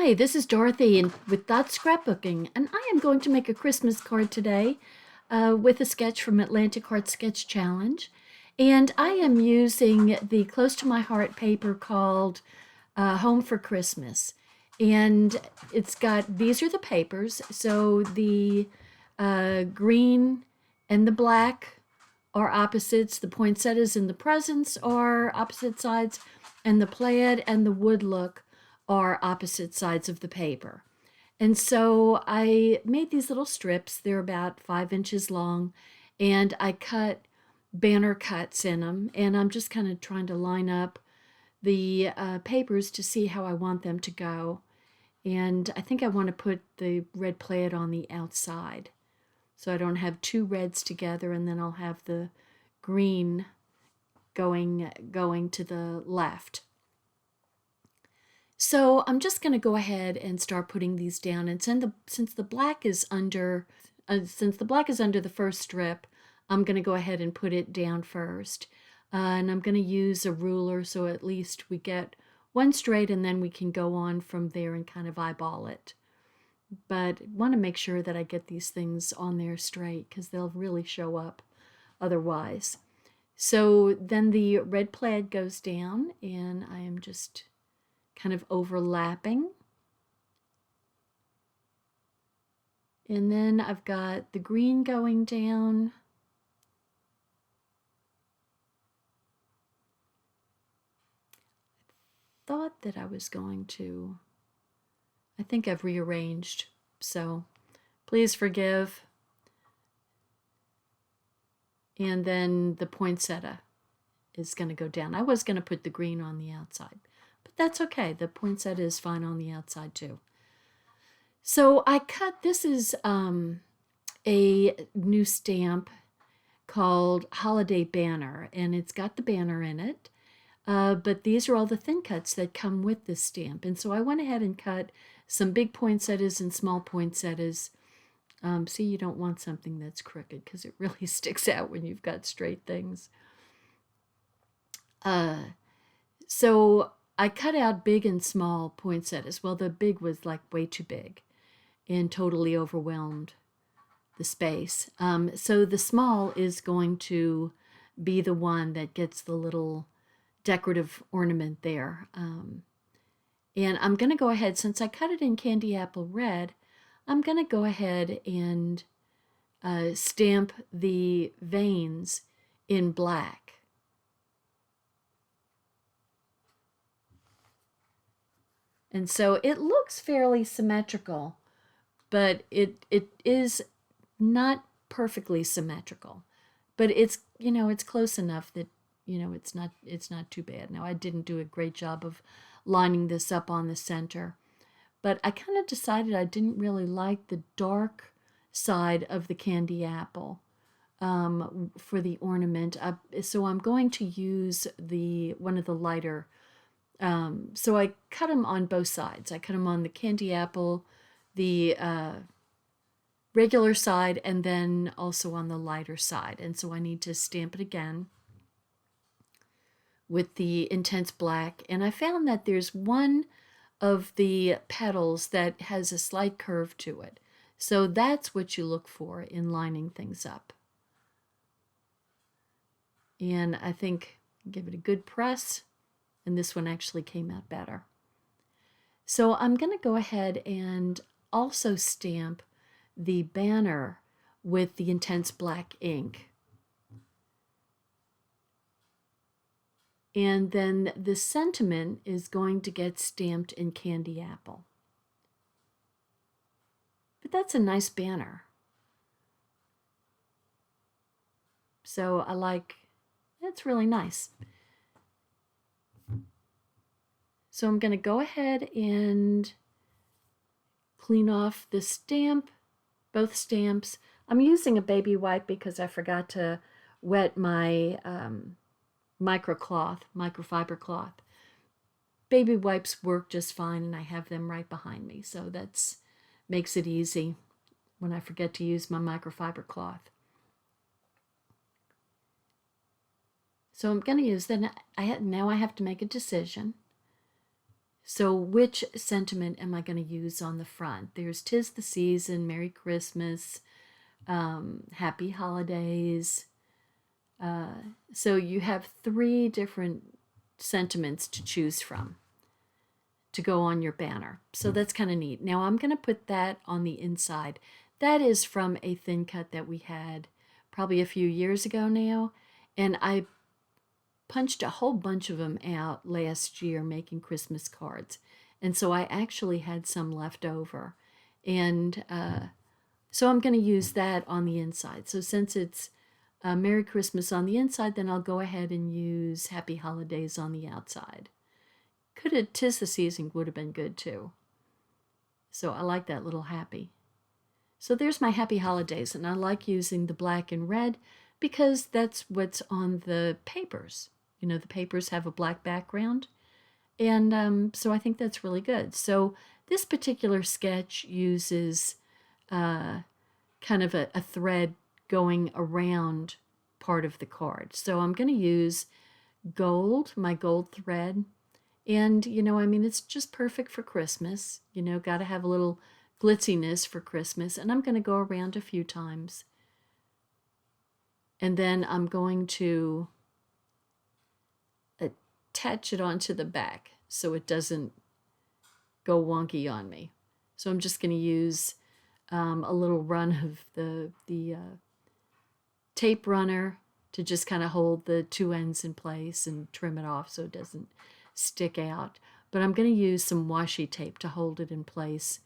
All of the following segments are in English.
Hi, this is Dorothy and with Scrapbooking, and I am going to make a Christmas card today with a sketch from Atlantic Art Sketch Challenge. And I am using the Close to My Heart paper called Home for Christmas. And these are the papers. So the green and the black are opposites. The poinsettias and the presents are opposite sides. And the plaid and the wood look are opposite sides of the paper. And so I made these little strips. They're about 5 inches long. And I cut banner cuts in them. And I'm just kind of trying to line up the papers to see how I want them to go. And I think I want to put the red plaid on the outside, so I don't have two reds together, and then I'll have the green going to the left. So I'm just going to go ahead and start putting these down. And since the black is under the first strip, I'm going to go ahead and put it down first. And I'm going to use a ruler so at least we get one straight, and then we can go on from there and kind of eyeball it. But I want to make sure that I get these things on there straight because they'll really show up otherwise. So then the red plaid goes down, and I am just kind of overlapping. And then I've got the green going down. I thought that I was going to, I think I've rearranged, so please forgive. And then the poinsettia is going to go down. I was going to put the green on the outside, but that's okay. The poinsettia is fine on the outside too. So I cut, this is a new stamp called Holiday Banner, and it's got the banner in it. But these are all the thin cuts that come with this stamp. And so I went ahead and cut some big poinsettias and small poinsettias. See, you don't want something that's crooked because it really sticks out when you've got straight things. So I cut out big and small poinsettias. Well, the big was like way too big and totally overwhelmed the space. So the small is going to be the one that gets the little decorative ornament there. And I'm going to go ahead, since I cut it in candy apple red, I'm going to go ahead and stamp the veins in black. And so it looks fairly symmetrical, but it is not perfectly symmetrical. But it's, it's close enough that, it's not too bad. Now, I didn't do a great job of lining this up on the center, but I kind of decided I didn't really like the dark side of the candy apple for the ornament. So I'm going to use one of the lighter. So I cut them on both sides. I cut them on the candy apple, the regular side, and then also on the lighter side. And so I need to stamp it again with the intense black. And I found that there's one of the petals that has a slight curve to it. So that's what you look for in lining things up. And I think give it a good press, and this one actually came out better. So I'm going to go ahead and also stamp the banner with the intense black ink. And then the sentiment is going to get stamped in candy apple. But that's a nice banner. So that's really nice. So I'm going to go ahead and clean off the stamp, both stamps. I'm using a baby wipe because I forgot to wet my microfiber cloth. Baby wipes work just fine, and I have them right behind me, so that's makes it easy when I forget to use my microfiber cloth. So I'm going to use that. Now I have to make a decision. So which sentiment am I going to use on the front? There's 'Tis the Season, Merry Christmas, Happy Holidays. So you have 3 different sentiments to choose from to go on your banner. So that's kind of neat. Now I'm going to put that on the inside. That is from a thin cut that we had probably a few years ago now. And I punched a whole bunch of them out last year making Christmas cards. And so I actually had some left over. And so I'm going to use that on the inside. So since it's Merry Christmas on the inside, then I'll go ahead and use Happy Holidays on the outside. Could have 'Tis the Season would have been good too. So I like that little happy. So there's my Happy Holidays, and I like using the black and red because that's what's on the papers. You know, the papers have a black background, and so I think that's really good. So this particular sketch uses kind of a thread going around part of the card. So I'm going to use gold, my gold thread. And, you know, I mean, it's just perfect for Christmas. You know, got to have a little glitziness for Christmas. And I'm going to go around a few times. And then I'm going to attach it onto the back so it doesn't go wonky on me. So I'm just going to use a little run of the tape runner to just kind of hold the 2 ends in place and trim it off so it doesn't stick out. But I'm going to use some washi tape to hold it in place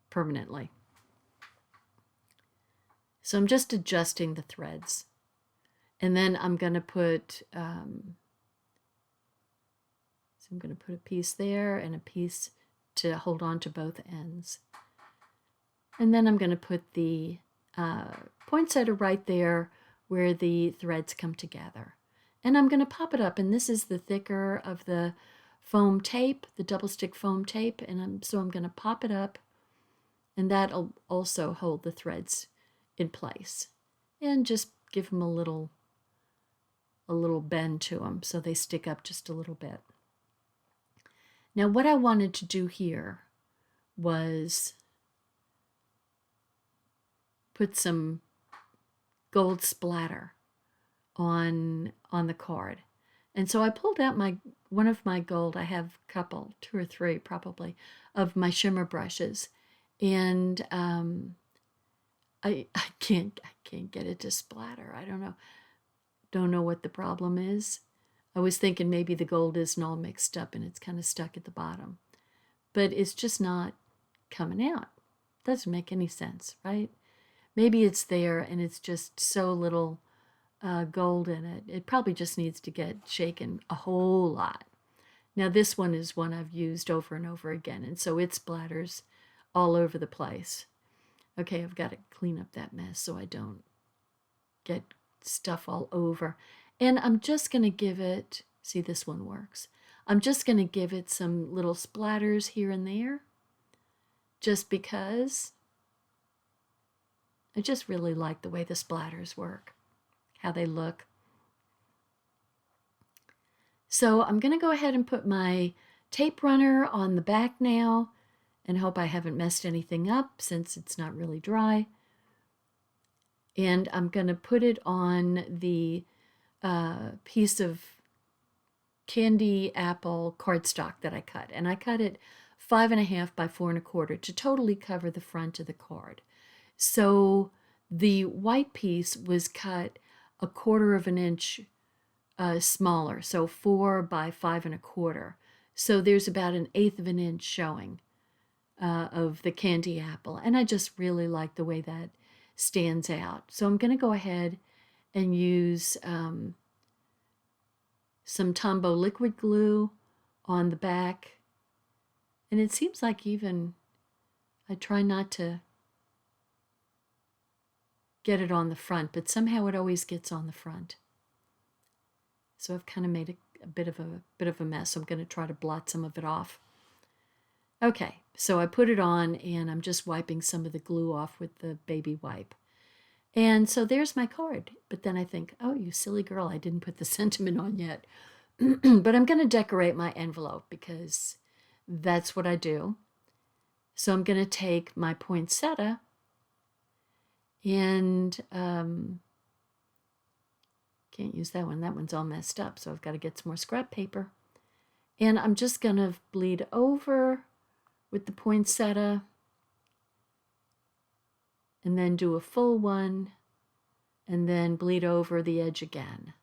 permanently. So I'm just adjusting the threads. And then I'm going to put, I'm going to put a piece there and a piece to hold on to both ends. And then I'm going to put the poinsettia right there where the threads come together. And I'm going to pop it up, and this is the thicker of the foam tape, the double stick foam tape, and so I'm going to pop it up, and that'll also hold the threads in place. And just give them a little bend to them so they stick up just a little bit. Now what I wanted to do here was put some gold splatter on the card. And so I pulled out one of my gold, I have a couple, 2 or 3 probably, of my shimmer brushes. And I can't get it to splatter. I don't know what the problem is. I was thinking maybe the gold isn't all mixed up and it's kind of stuck at the bottom. But it's just not coming out. Doesn't make any sense, right? Maybe it's there and it's just so little gold in it. It probably just needs to get shaken a whole lot. Now this one is one I've used over and over again, and so it splatters all over the place. Okay, I've got to clean up that mess so I don't get stuff all over. And I'm just going to give it, see, this one works. I'm just going to give it some little splatters here and there, just because I just really like the way the splatters work, how they look. So I'm going to go ahead and put my tape runner on the back now and hope I haven't messed anything up since it's not really dry. And I'm going to put it on the piece of candy apple cardstock that I cut. And I cut it 5.5 by 4.25 to totally cover the front of the card. So the white piece was cut 1/4 of an inch smaller, so 4 by 5.25. So there's about 1/8 of an inch showing of the candy apple. And I just really like the way that stands out. So I'm going to go ahead and use some Tombow liquid glue on the back. And it seems like even I try not to get it on the front, but somehow it always gets on the front. So I've kind of made a bit of a mess. I'm going to try to blot some of it off. Okay, so I put it on and I'm just wiping some of the glue off with the baby wipe. And so there's my card. But then I think, oh, you silly girl, I didn't put the sentiment on yet. but I'm going to decorate my envelope because that's what I do. So I'm going to take my poinsettia and can't use that one. That one's all messed up, so I've got to get some more scrap paper. And I'm just going to bleed over with the poinsettia and then do a full one and then bleed over the edge again.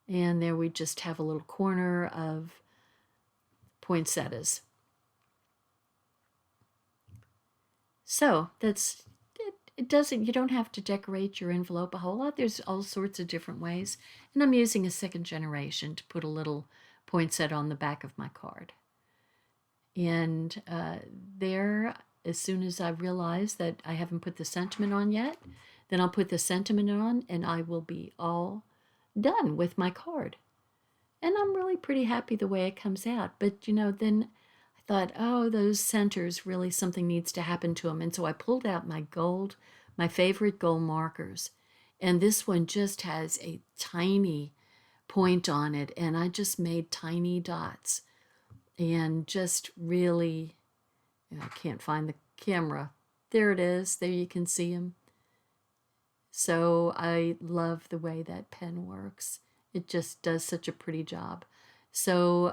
And there we just have a little corner of poinsettias. So that's it. It doesn't, you don't have to decorate your envelope a whole lot. There's all sorts of different ways. And I'm using a second generation to put a little poinsettia on the back of my card. And there, as soon as I realize that I haven't put the sentiment on yet, then I'll put the sentiment on and I will be all done with my card. And I'm really pretty happy the way it comes out. But, you know, then I thought, oh, those centers, really something needs to happen to them. And so I pulled out my favorite gold markers. And this one just has a tiny point on it. And I just made tiny dots. And just really, I can't find the camera. There it is. There you can see them. So I love the way that pen works. It just does such a pretty job. So,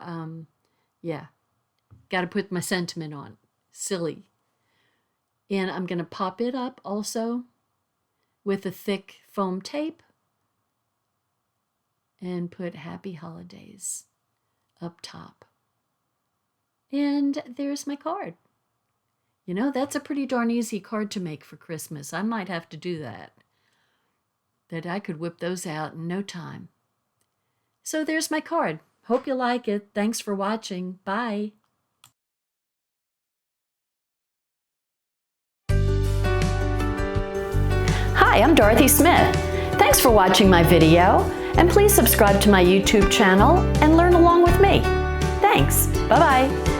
yeah, got to put my sentiment on. Silly. And I'm going to pop it up also with a thick foam tape and put Happy Holidays up top. And there's my card. You know, that's a pretty darn easy card to make for Christmas. I might have to do that. That I could whip those out in no time. So there's my card. Hope you like it. Thanks for watching. Bye. Hi, I'm Dorothy Smith. Thanks for watching my video, and please subscribe to my YouTube channel and learn along with me. Thanks. Bye-bye.